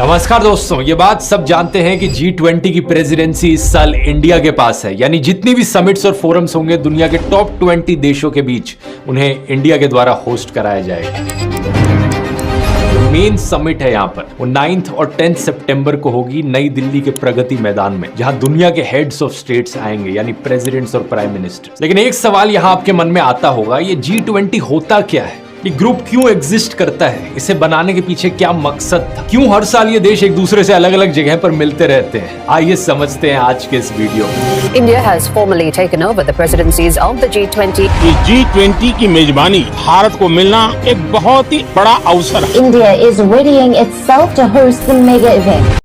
नमस्कार दोस्तों, ये बात सब जानते हैं कि G20 की प्रेसिडेंसी इस साल इंडिया के पास है। यानी जितनी भी समिट्स और फोरम्स होंगे दुनिया के टॉप 20 देशों के बीच, उन्हें इंडिया के द्वारा होस्ट कराया जाएगा। मेन समिट है यहाँ पर, वो 9 और 10 सितंबर को होगी नई दिल्ली के प्रगति मैदान में, जहां दुनिया के हेड्स ऑफ स्टेट्स आएंगे, यानी प्रेसिडेंट्स और प्राइम मिनिस्टर। लेकिन एक सवाल यहाँ आपके मन में आता होगा, ये G20 होता क्या है? ये ग्रुप क्यों एग्जिस्ट करता है? इसे बनाने के पीछे क्या मकसद था? क्यों हर साल ये देश एक दूसरे से अलग अलग जगह पर मिलते रहते हैं? आइए समझते हैं आज के इस वीडियो में। India has formally taken over the presidencies of the G20. G20 की मेजबानी भारत को मिलना एक बहुत ही बड़ा अवसर है। India is readying itself to host the mega event.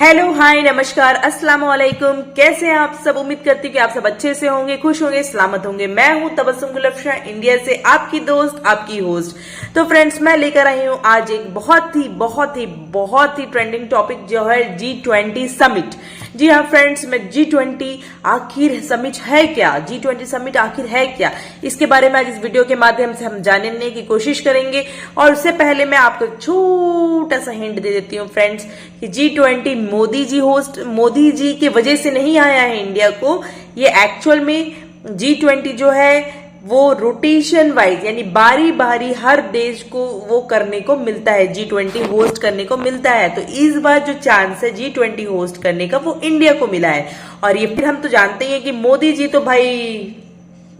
Hello, hi, नमस्कार, अस्सलाम वालेकुम। कैसे हैं आप सब? उम्मीद करती हूँ कि आप सब अच्छे से होंगे, खुश होंगे, सलामत होंगे। मैं हूँ तबस्सुम गुलफ्शा, इंडिया से आपकी दोस्त, आपकी होस्ट। तो फ्रेंड्स, मैं लेकर आई हूँ आज एक बहुत ही ट्रेंडिंग टॉपिक, जो है G20 समिट। जी हाँ फ्रेंड्स, मैं G20 आखिर समिट है क्या, G20 समिट आखिर है क्या, इसके बारे में आज इस वीडियो के माध्यम से हम जानने की कोशिश करेंगे। और उससे पहले मैं आपको एक छोटा सा हिंट दे देती हूँ फ्रेंड्स कि G20 मोदी जी की वजह से नहीं आया है इंडिया को। ये एक्चुअल में G20 जो है वो रोटेशन वाइज, यानी बारी बारी हर देश को वो करने को मिलता है, G20 होस्ट करने को मिलता है। तो इस बार जो चांस है G20 होस्ट करने का, वो इंडिया को मिला है। और ये फिर हम तो जानते हैं कि मोदी जी तो भाई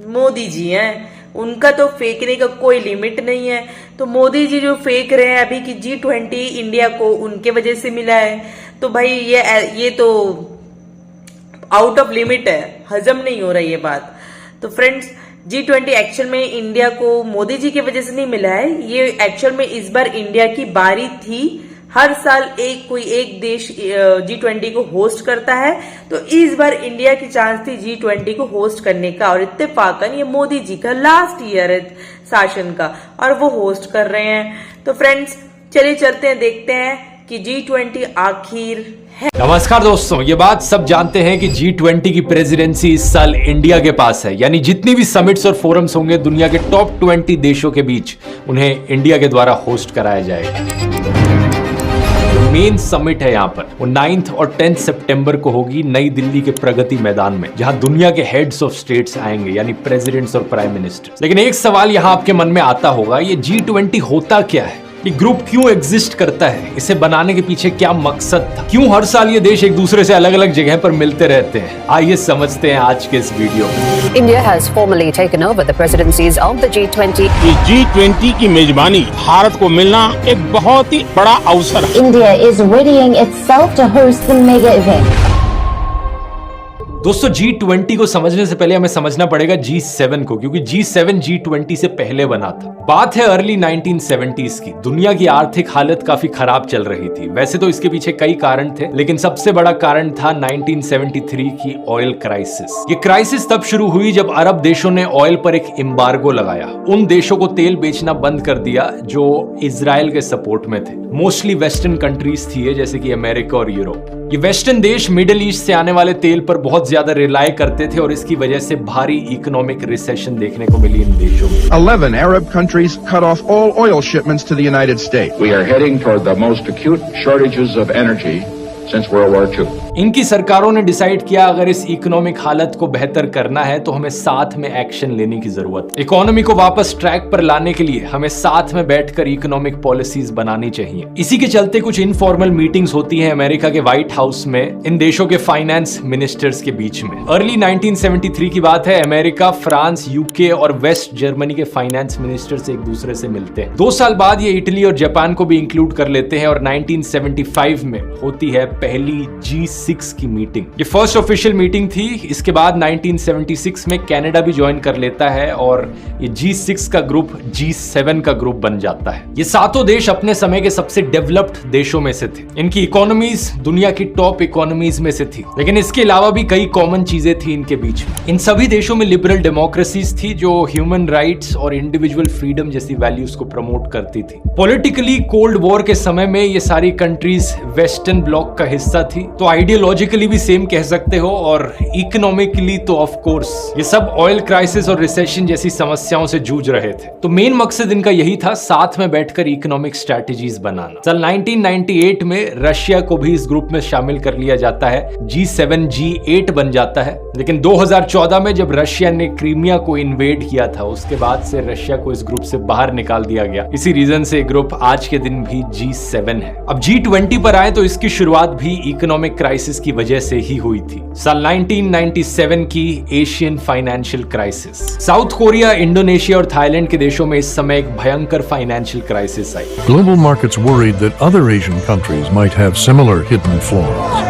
मोदी जी हैं, उनका तो फेंकने का कोई लिमिट नहीं है। तो मोदी जी जो फेंक रहे हैं अभी कि G20 इंडिया को उनके वजह से मिला है, तो भाई ये तो आउट ऑफ लिमिट है, हजम नहीं हो रही है बात। तो फ्रेंड्स, G20 एक्चुअल में इंडिया को मोदी जी की वजह से नहीं मिला है। ये एक्चुअल में इस बार इंडिया की बारी थी। हर साल कोई एक देश G20 को होस्ट करता है, तो इस बार इंडिया की चांस थी G20 को होस्ट करने का। और इत्तेफाकन ये मोदी जी का लास्ट ईयर है शासन का, और वो होस्ट कर रहे हैं। तो फ्रेंड्स, चलिए चलते हैं, देखते हैं कि G20 आखिर है। नमस्कार दोस्तों, ये बात सब जानते हैं कि G20 की प्रेसिडेंसी इस साल इंडिया के पास है। यानी जितनी भी समिट्स और फोरम्स होंगे दुनिया के टॉप 20 देशों के बीच, उन्हें इंडिया के द्वारा होस्ट कराया जाएगा। मेन समिट है यहाँ पर, वो 9 और 10 सितंबर को होगी नई दिल्ली के प्रगति मैदान में, जहां दुनिया के हेड्स ऑफ स्टेट्स आएंगे, यानी प्रेसिडेंट्स और प्राइम मिनिस्टर। लेकिन एक सवाल यहाँ आपके मन में आता होगा, ये G20 होता क्या है? ये ग्रुप क्यों एग्जिस्ट करता है? इसे बनाने के पीछे क्या मकसद था? क्यों हर साल ये देश एक दूसरे से अलग अलग जगह पर मिलते रहते हैं? आइए समझते हैं आज के इस वीडियो में। India has formally taken over the presidencies of the G20. G20 की मेजबानी भारत को मिलना एक बहुत ही बड़ा अवसर है। India is readying itself to host the mega event. दोस्तों, G20 को समझने से पहले हमें समझना पड़ेगा G7 को, क्योंकि G7 G20 से पहले बना था। बात है अर्ली 1970s की। दुनिया की आर्थिक हालत काफी खराब चल रही थी। वैसे तो इसके पीछे कई कारण थे, लेकिन सबसे बड़ा कारण था 1973 की ऑयल क्राइसिस। ये क्राइसिस तब शुरू हुई जब अरब देशों ने ऑयल पर एक एम्बार्गो लगाया। उन देशों को तेल बेचना बंद कर दिया जो इजराइल के सपोर्ट में थे। मोस्टली वेस्टर्न कंट्रीज थी, जैसे कि अमेरिका और यूरोप। ये वेस्टर्न देश मिडिल ईस्ट से आने वाले तेल पर बहुत ज्यादा रिलाय करते थे, और इसकी वजह से भारी इकोनॉमिक रिसेशन देखने को मिली इन देशों में। 11 Arab countries cut off all oil shipments to the United States. We are heading toward the most acute shortages of energy since World War II. इनकी सरकारों ने डिसाइड किया, अगर इस इकोनॉमिक हालत को बेहतर करना है तो हमें साथ में एक्शन लेने की जरूरत है। इकोनॉमी को वापस ट्रैक पर लाने के लिए हमें साथ में बैठकर इकोनॉमिक पॉलिसीज बनानी चाहिए। इसी के चलते कुछ इनफॉर्मल मीटिंग्स होती हैं अमेरिका के व्हाइट हाउस में इन देशों के फाइनेंस मिनिस्टर्स के बीच में। अर्ली 1973 की बात है। अमेरिका, फ्रांस, यूके और वेस्ट जर्मनी के फाइनेंस मिनिस्टर्स एक दूसरे से मिलते हैं। 2 साल बाद ये इटली और जापान को भी इंक्लूड कर लेते हैं, और 1975 में होती है पहली G6 की मीटिंग। ये फर्स्ट ऑफिशियल मीटिंग थी। इसके बाद 1976 में कनाडा भी ज्वाइन कर लेता है, और ये G6 का ग्रुप G7 का ग्रुप बन जाता है। ये सातों देश अपने समय के सबसे डेवलप्ड देशों में से थे। इनकी इकोनॉमीज दुनिया की टॉप इकोनॉमीज में से थी। लेकिन इसके अलावा भी कई कॉमन चीजें थी इनके बीच में। इन सभी देशों में लिबरल डेमोक्रेसीज थी, जो ह्यूमन राइट्स और इंडिविजुअल फ्रीडम जैसी वैल्यूज को प्रमोट करती थी। पॉलिटिकली कोल्ड वॉर के समय में ये सारी कंट्रीज वेस्टर्न ब्लॉक का हिस्सा थी, तो आइडियोलॉजिकली भी सेम कह सकते हो, और इकोनॉमिकली तो ऑफ कोर्स ये सब ऑयल क्राइसिस और रिसेशन जैसी समस्याओं से जूझ रहे थे। तो मेन मकसद इनका यही था, साथ में बैठकर इकोनॉमिक स्ट्रेटजीज बनाना। साल 1998 में रशिया को भी इस ग्रुप में शामिल कर लिया जाता है, G7 G8 बन जाता है। लेकिन 2014 में जब रशिया ने क्रीमिया को इन्वेड किया था, उसके बाद से रशिया को इस ग्रुप से बाहर निकाल दिया गया। इसी रीजन से ग्रुप आज के दिन भी G7 है। अब G20 पर आए तो इसकी शुरुआत भी इकोनॉमिक क्राइसिस की वजह से ही हुई थी। साल 1997 की Asian financial crisis. South Korea, Indonesia और थाईलैंड के देशों में इस समय एक भयंकर financial crisis I. Global markets worried that other Asian countries might have similar hidden flaws.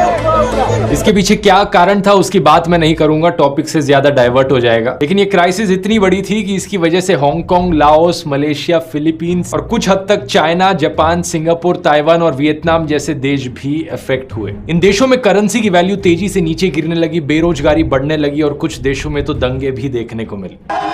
इसके पीछे क्या कारण था उसकी बात मैं नहीं करूंगा, टॉपिक से ज्यादा डाइवर्ट हो जाएगा। लेकिन ये क्राइसिस इतनी बड़ी थी कि इसकी वजह से हांगकांग, लाओस, मलेशिया, फिलीपींस और कुछ हद तक चाइना, जापान, सिंगापुर, ताइवान और वियतनाम जैसे देश भी अफेक्ट हुए। इन देशों में करेंसी की वैल्यू तेजी से नीचे गिरने लगी, बेरोजगारी बढ़ने लगी और कुछ देशों में तो दंगे भी देखने को मिले।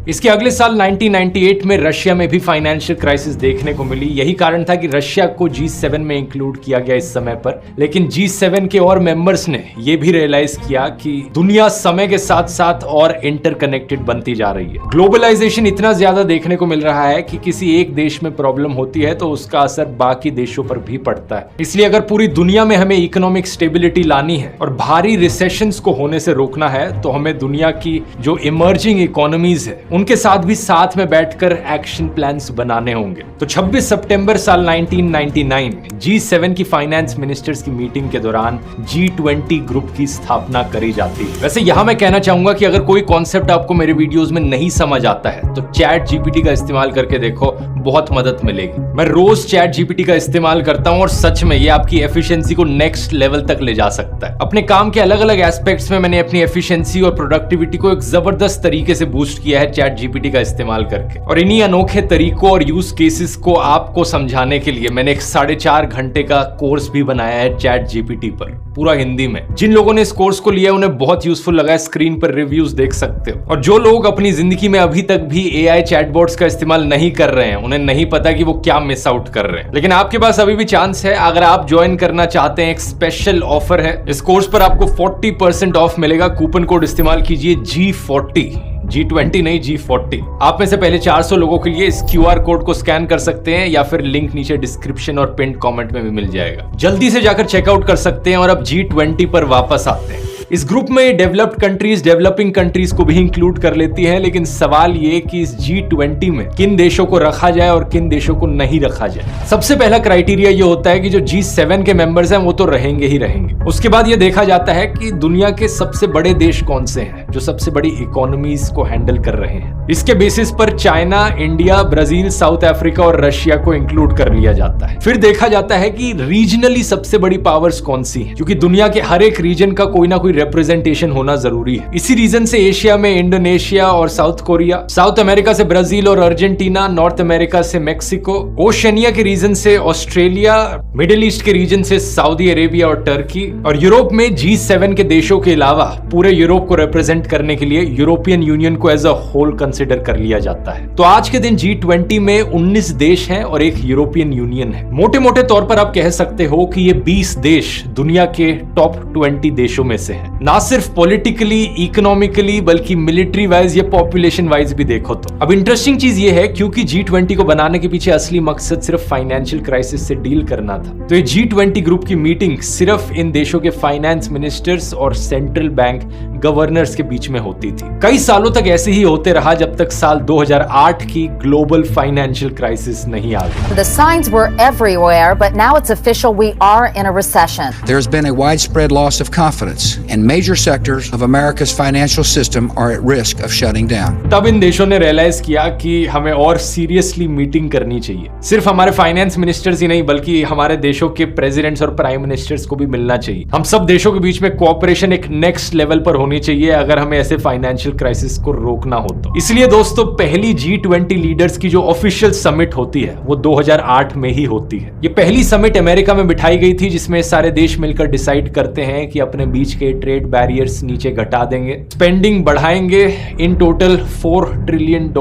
इसके अगले साल 1998 में रशिया में भी फाइनेंशियल क्राइसिस देखने को मिली। यही कारण था कि रशिया को G7 में इंक्लूड किया गया इस समय पर। लेकिन G7 के और मेंबर्स ने यह भी रियलाइज किया कि दुनिया समय के साथ साथ और इंटरकनेक्टेड बनती जा रही है। ग्लोबलाइजेशन इतना ज्यादा देखने को मिल रहा है कि किसी एक देश में प्रॉब्लम होती है तो उसका असर बाकी देशों पर भी पड़ता है। इसलिए अगर पूरी दुनिया में हमें इकोनॉमिक स्टेबिलिटी लानी है और भारी रिसेशंस को होने से रोकना है, तो हमें दुनिया की जो इमर्जिंग इकोनॉमीज है उनके साथ भी साथ में बैठकर एक्शन प्लान्स बनाने होंगे। तो 26 सितंबर साल 1999 में G7 की फाइनेंस मिनिस्टर्स की मीटिंग के दौरान G20 ग्रुप की स्थापना करी जाती है। वैसे यहां मैं कहना चाहूंगा कि अगर कोई कॉन्सेप्ट आपको मेरे वीडियोस में नहीं समझ आता है तो चैट जीपीटी का इस्तेमाल करके देखो, बहुत मदद मिलेगी। मैं रोज चैट जीपीटी का इस्तेमाल करता हूं और सच में ये आपकी एफिशिएंसी को नेक्स्ट लेवल तक ले जा सकता है। अपने काम के अलग अलग एस्पेक्ट्स में मैंने अपनी एफिशिएंसी और प्रोडक्टिविटी को एक जबरदस्त तरीके से बूस्ट किया है चैट जीपीटी का इस्तेमाल करके। और इन्हीं अनोखे तरीकों और यूज केसेस को आपको समझाने के लिए मैंने एक 4.5 घंटे का कोर्स भी बनाया है चैट जीपीटी पर, पूरा हिंदी में। जिन लोगों ने इस कोर्स को लिया उन्हें बहुत यूजफुल लगा है, स्क्रीन पर रिव्यूज देख सकते हो। और जो लोग अपनी जिंदगी में अभी तक भी एआई चैटबॉट्स का इस्तेमाल नहीं कर रहे हैं, उन्हें नहीं पता कि वो क्या मिस आउट कर रहे हैं। लेकिन आपके पास अभी भी चांस है। अगर आप ज्वाइन करना चाहते हैं, एक स्पेशल ऑफर है। इस कोर्स पर आपको 40% ऑफ मिलेगा। कूपन कोड इस्तेमाल कीजिए G40, G20 नहीं G40। आप में से पहले 400 लोगों के लिए इस QR कोड को स्कैन कर सकते हैं या फिर लिंक नीचे डिस्क्रिप्शन और पिन कमेंट में भी मिल जाएगा। जल्दी से जाकर चेकआउट कर सकते हैं। और अब G20 पर वापस आते हैं। इस ग्रुप में डेवलप्ड कंट्रीज, डेवलपिंग कंट्रीज को भी इंक्लूड कर लेती है। लेकिन सवाल ये कि इस G20 में किन देशों को रखा जाए और किन देशों को नहीं रखा जाए। सबसे पहला क्राइटेरिया ये होता है कि जो G7 के मेंबर्स हैं वो तो रहेंगे ही रहेंगे। उसके बाद ये देखा जाता है कि दुनिया के सबसे बड़े देश कौन से हैं, जो सबसे बड़ी इकोनॉमीज को हैंडल कर रहे हैं। इसके बेसिस पर China, India, Brazil, south Africa और रशिया को इंक्लूड कर लिया जाता है। फिर देखा जाता है कि रीजनली सबसे बड़ी पावर्स कौन सी हैं, क्योंकि दुनिया के हर एक रीजन का कोई ना कोई रिप्रेजेंटेशन होना जरूरी है। इसी रीजन से एशिया में इंडोनेशिया और साउथ कोरिया, साउथ अमेरिका से ब्राजील और अर्जेंटीना, नॉर्थ अमेरिका से मेक्सिको, ओशिनिया के रीजन से ऑस्ट्रेलिया, मिडिल ईस्ट के रीजन से सऊदी अरेबिया और टर्की, और यूरोप में G7 के देशों के अलावा पूरे यूरोप को रिप्रेजेंट करने के लिए यूरोपियन यूनियन को एज अ होल कंसिडर कर लिया जाता है। तो आज के दिन G20 में 19 देश हैं और एक यूरोपियन यूनियन है। मोटे मोटे तौर पर आप कह सकते हो कि ये 20 देश दुनिया के टॉप 20 देशों में से हैं। ना सिर्फ पॉलिटिकली, इकोनॉमिकली, बल्कि मिलिट्री वाइज या पॉपुलेशन वाइज भी देखो तो। अब इंटरेस्टिंग चीज ये है, क्योंकि G20 को बनाने के पीछे असली मकसद सिर्फ फाइनेंशियल क्राइसिस से डील करना था, तो ये G20 ग्रुप की मीटिंग सिर्फ इन देशों के फाइनेंस मिनिस्टर्स और सेंट्रल बैंक गवर्नर्स के बीच में होती थी। कई सालों तक ऐसे ही होते रहा जब तक साल 2008 की ग्लोबल फाइनेंशियल क्राइसिस नहीं आ गई। The signs were everywhere, but now it's official, we are in a recession. There's been a widespread loss of confidence, and major sectors of America's financial system are at risk of shutting down. तब इन देशों ने realise किया कि हमें और seriously meeting करनी चाहिए। सिर्फ हमारे फाइनेंस मिनिस्टर्स ही नहीं, बल्कि हमारे देशों के प्रेसिडेंट्स और प्राइम मिनिस्टर्स को भी मिलना चाहिए। हम सब देशों के बीच में कोऑपरेशन एक नेक्स्ट लेवल पर होनी चाहिए अगर हमें ऐसे फाइनेंशियल क्राइसिस को रोकना हो तो। इसलिए दोस्तों, पहली G20 लीडर्स की जो ऑफिशियल समिट होती है वो 2008 में ही होती है। ये पहली समिट अमेरिका में बिठाई गई थी, जिसमें सारे देश मिलकर डिसाइड करते हैं कि अपने बीच के ट्रेड बैरियर्स नीचे घटा देंगे, स्पेंडिंग बढ़ाएंगे, इन टोटल $4 ट्रिलियन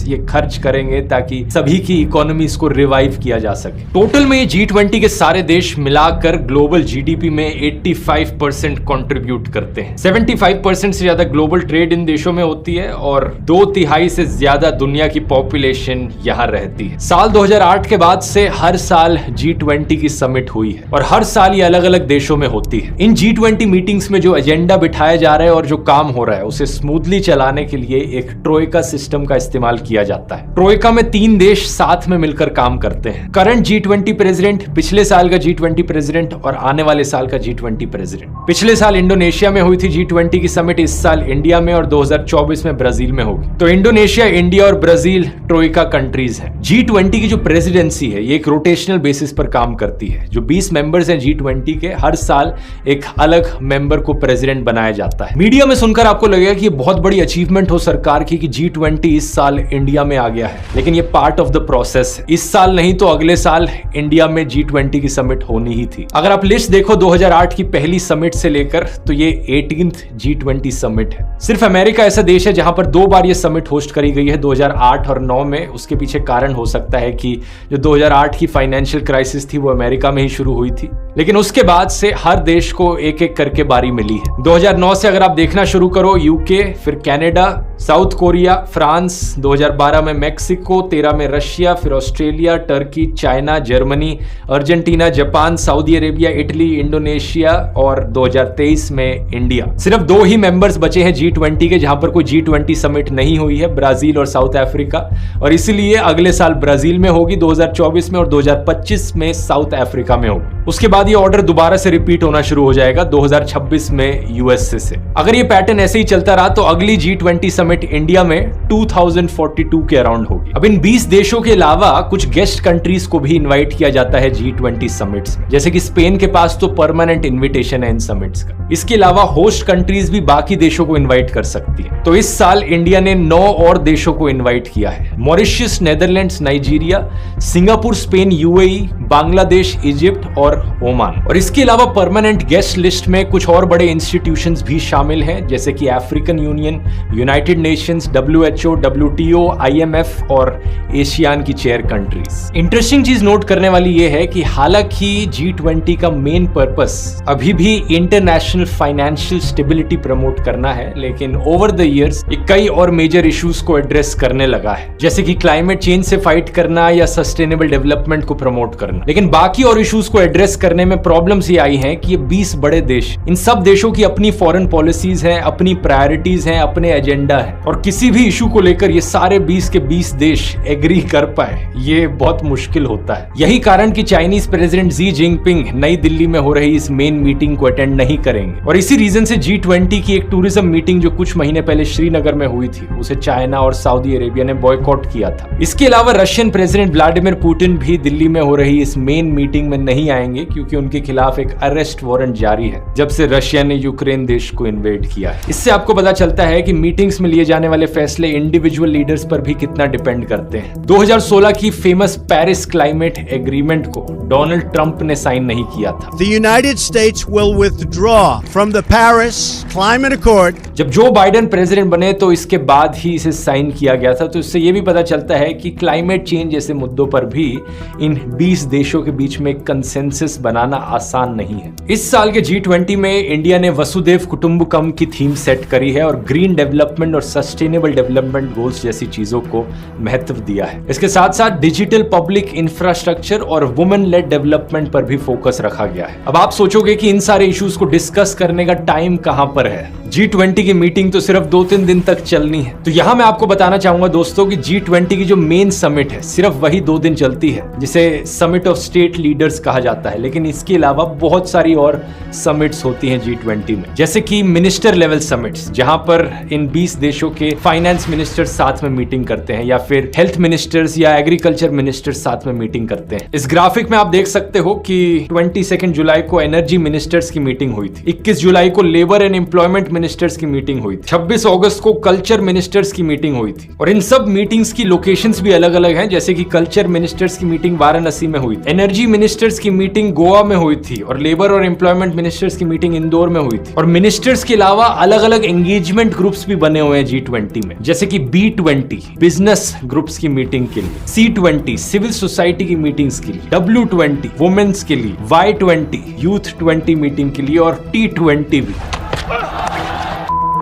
ये खर्च करेंगे ताकि सभी की इकोनॉमीज को रिवाइव किया जा सके। टोटल में ये G20 के सारे देश मिलाकर ग्लोबल जीडीपी में 85% कंट्रीब्यूट करते हैं। 75% से ज्यादा ग्लोबल ट्रेड इन देशों में होती है और 2/3 से ज्यादा दुनिया की पॉपुलेशन यहां रहती है। साल 2008 के बाद से हर साल G20 की समिट हुई है और हर साल ये अलग अलग देशों में होती है। इन G20 मीटिंग्स में जो एजेंडा बिठाया जा रहा है और जो काम हो रहा है उसे स्मूथली चलाने के लिए एक ट्रोइका सिस्टम का इस्तेमाल किया जाता है। ट्रोइका में 3 देश साथ में मिलकर काम करते हैं। करंट G20 प्रेसिडेंट, पिछले साल का G20 प्रेसिडेंट और आने वाले साल का G20 प्रेसिडेंट। पिछले साल इंडोनेशिया में हुई थी G20 की समिट, इस साल इंडिया में और 2024 में ब्राजील में होगी। तो इंडोनेशिया, इंडिया और ब्राजील ट्रोइका कंट्रीज हैं। G20 की जो प्रेसिडेंसी है ये एक रोटेशनल बेसिस पर काम करती है। जो 20 मेंबर्स हैं G20 के, हर साल एक अलग मेंबर को प्रेसिडेंट बनाया जाता है। मीडिया में सुनकर आपको लगेगा कि ये बहुत बड़ी अचीवमेंट हो सरकार की कि G20 इस साल इंडिया में आ गया है, लेकिन ये पार्ट ऑफ द प्रोसेस है। इस साल नहीं तो अगले साल इंडिया में G20 की समिट होनी ही थी। अगर आप लिस्ट देखो 2008 की पहली समिट से लेकर तो ये 18th G20 समिट है। सिर्फ अमेरिका ऐसा देश है जहां पर 2 बार ये समिट होस्ट करी गई है, 2008 और 9 में। उसके पीछे कारण हो सकता है कि जो 2008 की फाइनेंशियल क्राइसिस थी वो अमेरिका में ही शुरू हुई थी, लेकिन उसके बाद से हर देश को एक एक करके बारी मिली है। 2009 से अगर आप देखना शुरू करो, यूके, फिर कनाडा, साउथ कोरिया, फ्रांस, 2012 में मैक्सिको, 13 में रशिया, फिर Australia, Turkey, China, Germany, Argentina, Japan, Saudi Arabia, Italy, Indonesia और 2023 में इंडिया। सिर्फ 2 ही मेंबर्स बचे हैं G20 के जहां पर कोई G20 समिट नहीं हुई है, ब्राजील और साउथ अफ्रीका, और इसीलिए अगले साल ब्राजील में होगी 2024 में और 2025 में साउथ अफ्रीका में होगी। उसके बाद ये ऑर्डर दोबारा से रिपीट होना शुरू हो जाएगा 2026 में यूएसए से। अगर ये पैटर्न ऐसे ही चलता रहा तो अगली G20 समिट इंडिया में 2042 के अराउंड होगी। अब इन 20 देशों के अलावा कुछ गेस्ट कंट्रीज को भी इनवाइट किया जाता है G20 समिट्स में, जैसे कि स्पेन के पास तो परमानेंट इन्विटेशन है इन समिट्स का। इसके अलावा होस्ट कंट्रीज भी बाकी देशों को इनवाइट कर सकती है। तो इस साल इंडिया ने 9 और देशों को इनवाइट किया है: Mauritius, Netherlands, Nigeria, Singapore, Spain, UAE, Bangladesh, Egypt और ओमान। और इसके अलावा परमानेंट गेस्ट लिस्ट में कुछ और बड़े इंस्टीट्यूशंस भी शामिल हैं, जैसे कि African union, United Nations, WHO, WTO, IMF और एशियान की चेयर कंट्रीज। इंटरेस्टिंग चीज नोट करने वाली यह है कि हालांकि G20 का मेन पर्पस अभी भी इंटरनेशनल फाइनेंशियल स्टेबिलिटी प्रमोट करना है, लेकिन ओवर द इयर्स ये कई और मेजर इश्यूज को एड्रेस करने लगा है, जैसे कि क्लाइमेट चेंज से फाइट करना या सस्टेनेबल डेवलपमेंट को प्रमोट करना। लेकिन बाकी और इश्यूज को एड्रेस करने में प्रॉब्लम्स ये आई हैं कि ये 20 बड़े देश, इन सब देशों की अपनी फॉरेन पॉलिसीज हैं, अपनी प्रायोरिटीज हैं, अपने एजेंडा है, और किसी भी इशू को लेकर ये सारे 20 के 20 देश एग्री कर पाए ये बहुत मुश्किल होता है। यही कारण कि चाइनीज प्रेसिडेंट शी जिनपिंग नई दिल्ली में हो रही इस मेन मीटिंग को अटेंड नहीं करेंगे, और इसी रीजन से G20 की एक टूरिज्म मीटिंग जो कुछ महीने पहले श्रीनगर में हुई थी उसे चाइना और सऊदी अरेबिया ने बॉयकॉट किया था। इसके अलावा रशियन प्रेसिडेंट व्लादिमीर पुतिन भी दिल्ली में हो रही इस मेन मीटिंग में नहीं आएंगे, क्योंकि उनके खिलाफ एक अरेस्ट वारंट जारी है जब से रशिया ने यूक्रेन देश को इन्वेड किया है। इससे आपको पता चलता है कि मीटिंग्स में लिए जाने वाले फैसले इंडिविजुअल लीडर्स पर भी कितना डिपेंड करते हैं। 2016 की फेमस पेरिस क्लाइमेट एग्रीमेंट को डोनाल्ड ट्रंप ने साइन नहीं किया था। The United States will withdraw from the Paris Climate Accord. जब जो बाइडेन प्रेसिडेंट बने तो इसके बाद ही इसे साइन किया गया था। तो इससे यह भी पता चलता है कि क्लाइमेट चेंज जैसे मुद्दों पर भी इन 20 देशों के बीच में कंसेंसस बनाना आसान नहीं है। इस साल के G20 में इंडिया ने वसुदेव कुटुंबकम की थीम सेट करी है और ग्रीन डेवलपमेंट और सस्टेनेबल डेवलपमेंट गोल्स जैसी चीजों को महत्व दिया है। इसके साथ साथ डिजिटल पब्लिक इंफ्रास्ट्रक्चर और वुमेन लेड डेवलपमेंट पर भी फोकस रखा गया है। अब आप सोचोगे कि इन सारे इश्यूज को डिस्कस करने का टाइम कहां पर है। G20 की मीटिंग तो सिर्फ 2-3 दिन तक चलनी है। तो यहां मैं आपको बताना चाहूंगा दोस्तों कि G20 की जो मेन समिट है सिर्फ वही 2 दिन चलती है, जिसे समिट ऑफ स्टेट लीडर्स कहा जाता है। लेकिन इसके अलावा बहुत सारी और समिट्स होती हैं G20 में, जैसे कि मिनिस्टर लेवल समिट्स, जहां पर इन 20 देशों के फाइनेंस मिनिस्टर्स साथ में मीटिंग करते हैं, या फिर हेल्थ मिनिस्टर्स या एग्रीकल्चर मिनिस्टर्स साथ में मीटिंग करते हैं। इस ग्राफिक में आप देख सकते हो कि 22 जुलाई को एनर्जी मिनिस्टर्स की मीटिंग हुई थी, 21 जुलाई को लेबर एंड एम्प्लॉयमेंट मिनिस्टर्स की मीटिंग हुई थी, 26 अगस्त को कल्चर मिनिस्टर्स की मीटिंग हुई थी। और इन सब मीटिंग्स की लोकेशंस भी अलग अलग हैं, जैसे कि कल्चर मिनिस्टर्स की मीटिंग वाराणसी में हुई, एनर्जी मिनिस्टर्स की मीटिंग गोवा गोवा में हुई थी और लेबर और एम्प्लॉयमेंट मिनिस्टर्स की मीटिंग इंदौर में हुई थी। और मिनिस्टर्स के अलावा अलग अलग एंगेजमेंट ग्रुप्स भी बने हुए हैं G20 में, जैसे कि B20 बिजनेस ग्रुप्स की मीटिंग के लिए, C20 सिविल सोसाइटी की मीटिंग्स के लिए, W20 वुमेन्स के लिए, Y20 यूथ 20 मीटिंग के लिए और T20 भी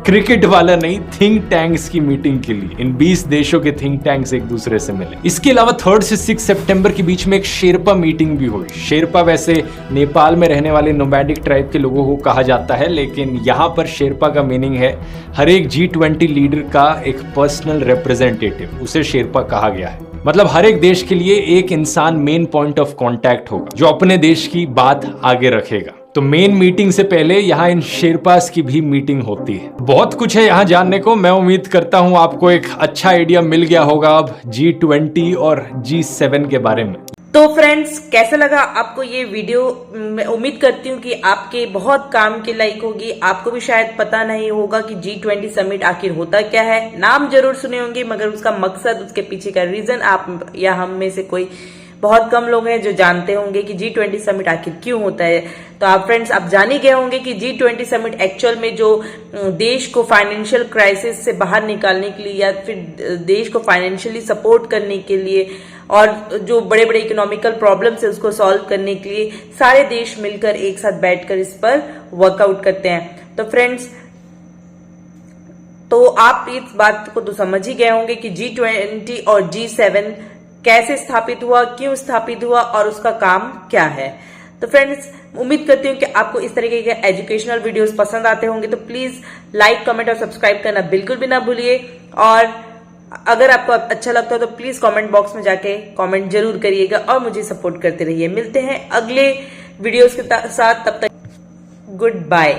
क्रिकेट वाला नहीं, थिंक टैंक्स की मीटिंग के लिए। इन 20 देशों के थिंक टैंक्स एक दूसरे से मिले। इसके अलावा 3 से 6 सितंबर के बीच में एक शेरपा मीटिंग भी हुई। शेरपा वैसे नेपाल में रहने वाले नोमैडिक ट्राइब के लोगों को कहा जाता है, लेकिन यहाँ पर शेरपा का मीनिंग है हर एक G20 लीडर का एक पर्सनल रिप्रेजेंटेटिव, उसे शेरपा कहा गया है। मतलब हर एक देश के लिए एक इंसान मेन पॉइंट ऑफ कांटेक्ट होगा जो अपने देश की बात आगे रखेगा। तो मेन मीटिंग से पहले यहाँ इन शेरपास की भी मीटिंग होती है। बहुत कुछ है यहाँ जानने को। मैं उम्मीद करता हूँ आपको एक अच्छा आइडिया मिल गया होगा अब G20 और G7 के बारे में। तो फ्रेंड्स, कैसा लगा आपको ये वीडियो? मैं उम्मीद करती हूँ कि आपके बहुत काम के लायक होगी। आपको भी शायद पता नहीं होगा कि G20 समिट आखिर होता क्या है। नाम जरूर सुने होंगे, मगर उसका मकसद, उसके पीछे का रीजन आप या हम में से कोई बहुत कम लोग हैं जो जानते होंगे कि G20 समिट आखिर क्यों होता है। तो आप फ्रेंड्स, आप जान ही गए होंगे कि G20 समिट एक्चुअल में जो देश को फाइनेंशियल क्राइसिस से बाहर निकालने के लिए या फिर देश को फाइनेंशियली सपोर्ट करने के लिए और जो बड़े बड़े इकोनॉमिकल प्रॉब्लम्स है उसको सॉल्व करने के लिए सारे देश मिलकर एक साथ बैठकर इस पर वर्कआउट करते हैं। तो फ्रेंड्स, तो आप इस बात को तो समझ ही गए होंगे कि G20 और G7 कैसे स्थापित हुआ, क्यों स्थापित हुआ और उसका काम क्या है। तो फ्रेंड्स, उम्मीद करती हूँ कि आपको इस तरीके के एजुकेशनल वीडियोस पसंद आते होंगे। तो प्लीज लाइक, कमेंट और सब्सक्राइब करना बिल्कुल भी ना भूलिए। और अगर आपको अच्छा लगता है तो प्लीज कमेंट बॉक्स में जाके कमेंट जरूर करिएगा और मुझे सपोर्ट करते रहिए। मिलते हैं अगले वीडियोस के साथ, तब तक गुड बाय।